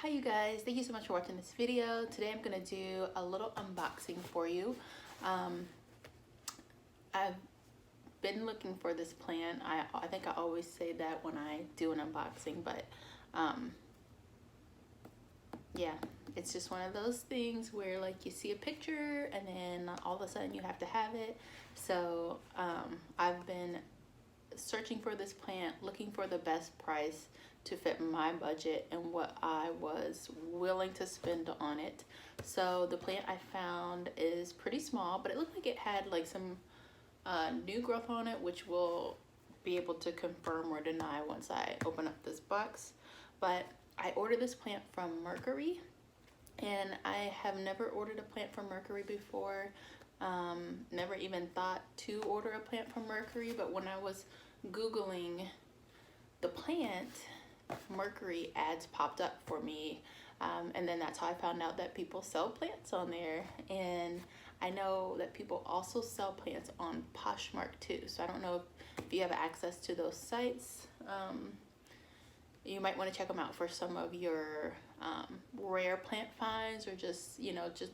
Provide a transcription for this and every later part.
Hi you guys, thank you so much for watching this video. Today I'm going to do a little unboxing for you. I've been looking for this plant. I think I always say that when I do an unboxing, but yeah, it's just one of those things where like you see a picture and then all of a sudden you have to have it. So I've been searching for this plant, looking for the best price to fit my budget and what I was willing to spend on it. So the plant I found is pretty small, but it looked like it had like some new growth on it, which we'll be able to confirm or deny once I open up this box. But I ordered this plant from Mercari, and I have never ordered a plant from Mercari before. Never even thought to order a plant from Mercari, but when I was Googling the plant, Mercari ads popped up for me, and then that's how I found out that people sell plants on there. And I know that people also sell plants on Poshmark too, so I don't know if you have access to those sites. You might want to check them out for some of your rare plant finds, or just, you know, just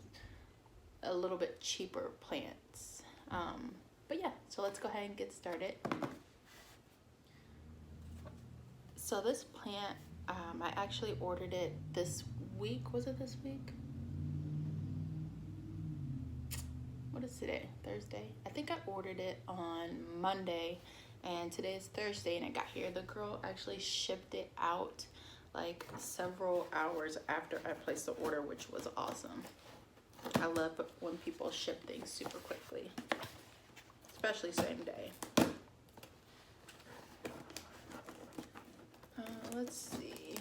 a little bit cheaper plants. But yeah, so let's go ahead and get started. So this plant, I actually ordered it this week. Was it this week? What is today? Thursday? I think I ordered it on Monday, and today is Thursday, and it got here. The girl actually shipped it out like several hours after I placed the order, which was awesome. I love when people ship things super quickly, especially same day. Let's see.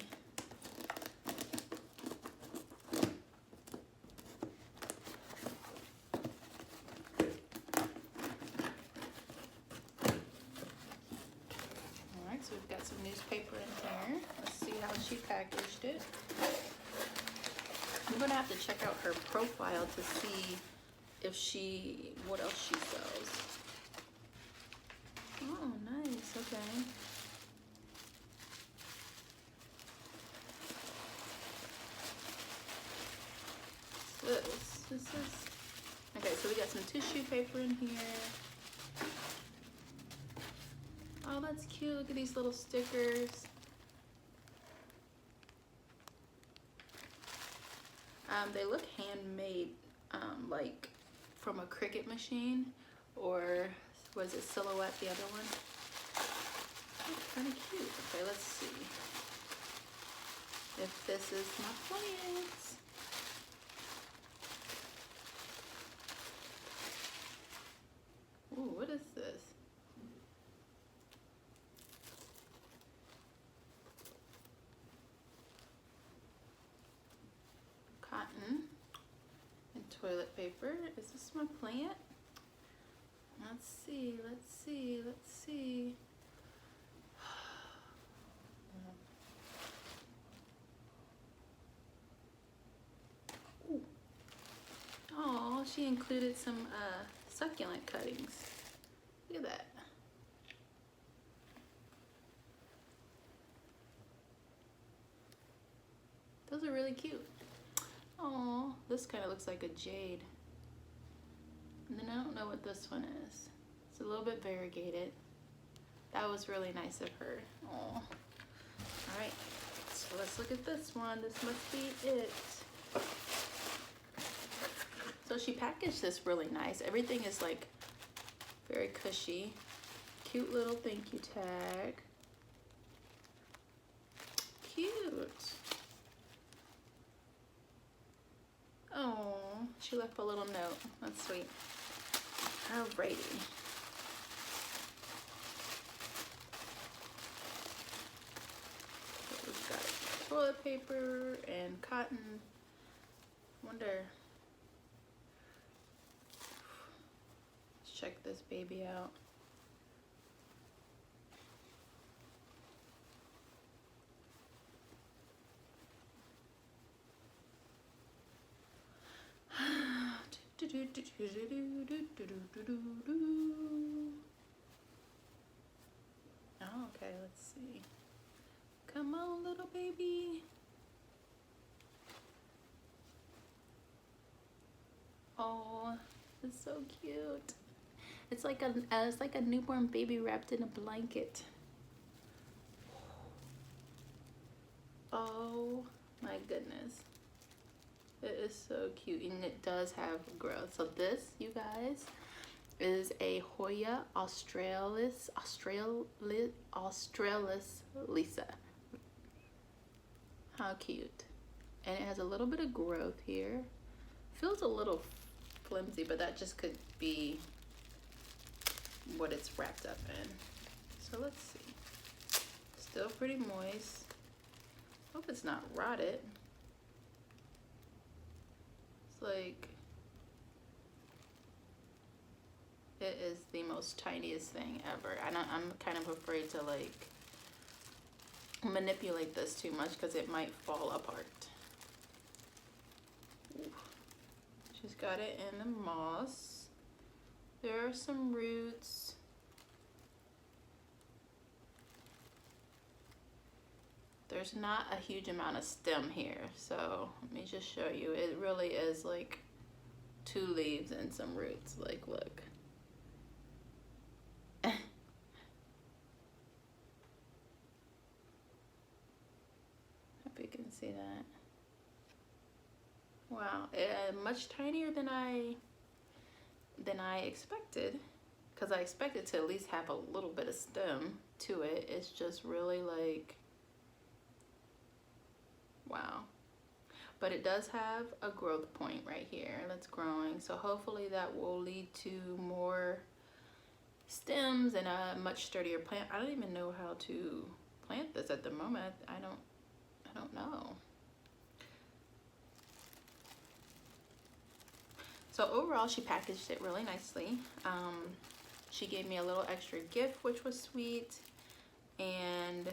Alright, so we've got some newspaper in here. Let's see how she packaged it. I'm gonna have to check out her profile to see if what else she sells. Oh, nice, okay. This is okay. So we got some tissue paper in here. Oh, that's cute. Look at these little stickers. They look handmade, like from a Cricut machine, or was it Silhouette, the other one? Kind of cute. Okay, let's see if this is my plants. Ooh, what is this? Cotton and toilet paper. Is this my plant? Let's see, let's see, let's see. Oh, she included some succulent cuttings. Look at that. Those are really cute. Oh, this kind of looks like a jade. And then I don't know what this one is. It's a little bit variegated. That was really nice of her. Oh. All right, so let's look at this one. This must be it. So she packaged this really nice. Everything is like very cushy. Cute little thank you tag. Cute. Oh, she left a little note. That's sweet. Alrighty. So we've got toilet paper and cotton. Wonder. Let's check this baby out. Oh, okay, let's see. Come on, little baby. It's so cute. It's like a newborn baby wrapped in a blanket. Oh my goodness. It is so cute, and it does have growth. So this, you guys, is a HOYA Australis Lisa. How cute. And it has a little bit of growth here. Feels a little flimsy, but that just could be what it's wrapped up in. So let's see. Still pretty moist. Hope it's not rotted. It's like, it is the most tiniest thing ever. I'm kind of afraid to like manipulate this too much because it might fall apart. Ooh. She's got it in the moss. There are some roots. There's not a huge amount of stem here, so let me just show you. It really is like 2 leaves and some roots. Like, look. Hope you can see that. Wow, much tinier than I expected, because I expected to at least have a little bit of stem to it. It's just really like, wow. But it does have a growth point right here that's growing, so hopefully that will lead to more stems and a much sturdier plant. I don't even know how to plant this at the moment. I don't know. So overall, she packaged it really nicely. She gave me a little extra gift, which was sweet. And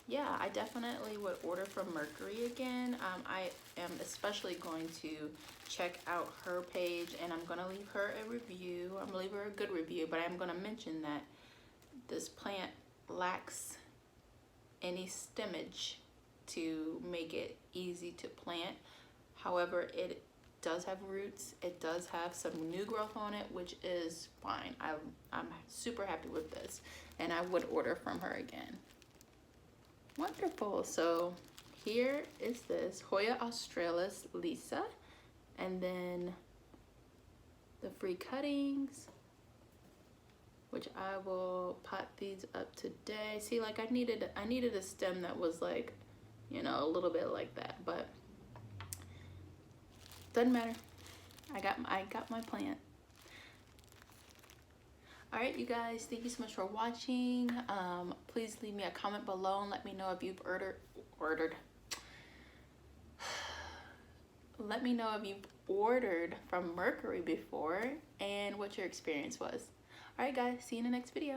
yeah, I definitely would order from Mercari again. I am especially going to check out her page, and I'm gonna leave her a review. I'm gonna leave her a good review, but I'm gonna mention that this plant lacks any stemage to make it easy to plant. However, it does have roots. It does have some new growth on it, which is fine. I'm super happy with this, and I would order from her again. Wonderful. So here is this HOYA Australis Lisa, and then the free cuttings, which I will pot these up today. See, like I needed a stem that was like, you know, a little bit like that, but doesn't matter. I got my plant. All right, you guys, thank you so much for watching. Please leave me a comment below and let me know if you've ordered. Let me know if you've ordered from Mercari before and what your experience was. All right, guys, see you in the next video.